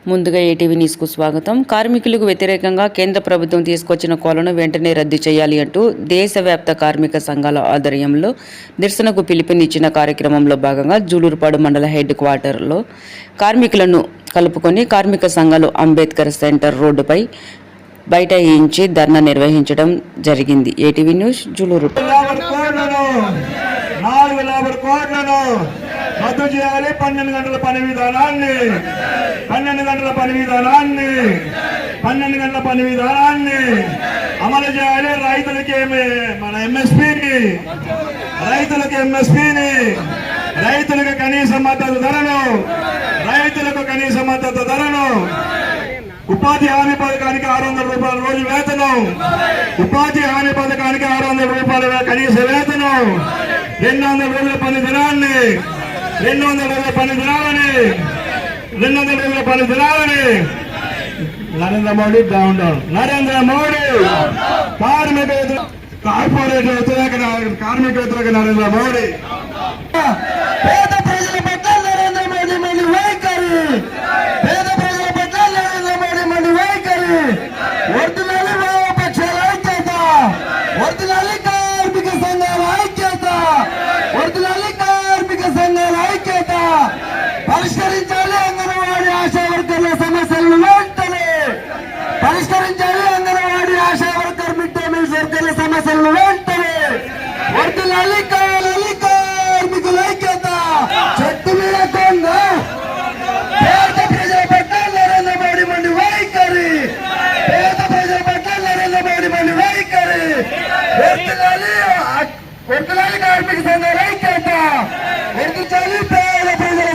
ముందుగా ఏటీవీ న్యూస్కు స్వాగతం. కార్మికులకు వ్యతిరేకంగా కేంద్ర ప్రభుత్వం తీసుకొచ్చిన కోలను వెంటనే రద్దు చేయాలి అంటూ దేశవ్యాప్త కార్మిక సంఘాల ఆధ్వర్యంలో నిరసనకు పిలుపునిచ్చిన కార్యక్రమంలో భాగంగా జూలూరుపాడు మండల హెడ్ క్వార్టర్లో కార్మికులను కలుపుకొని కార్మిక సంఘాలు అంబేద్కర్ సెంటర్ రోడ్డుపై బైఠాయించి ధర్నా నిర్వహించడం జరిగింది. ATV news Juluru. రద్దు చేయాలి. 12 గంటల పని విధానాన్ని 12 గంటల పని విధానాన్ని అమలు చేయాలి. రైతులకి మన ఎంఎస్పీని రైతులకు కనీస మద్దతు ధరను ఉపాధి హామీ పథకానికి 600 రూపాయల రోజు వేతనం, ఉపాధి హామీ పథకానికి 600 రూపాయల కనీస వేతనం, 200 రోజుల పని దినాన్ని 200 రోజుల పని దినాలని నరేంద్ర మోడీ డౌన్ నరేంద్ర మోడీ కార్పొరేట్ కార్మిక వ్యతిరేక నరేంద్ర మోడీ పేద ప్రజల పట్ల నరేంద్ర మోడీ మళ్ళీ వైఖరి వర్ధిల్లాలి వామపక్షాల ఐక్యత, వర్ధిల్లాలి కార్మిక సంఘాల ఐక్యత, పరిష్కరించాలి అంగన్వాడీ ఆశా వర్కర్ల సమస్యలను వెంటనే మిడ్ డే మీల్స్ వర్కర్ల సమస్యలను వెంటనే వర్ధిల్లాలి కార్మికుల ఐక్యత. చెట్టు మీద కొండ పేద ప్రజల పట్ల నరేంద్ర మోడీ మండి వైఖరి, వర్ధిల్లాలి కార్మిక సంఘాల ఐక్యత, వర్ధిల్లాలి పేద ప్రజల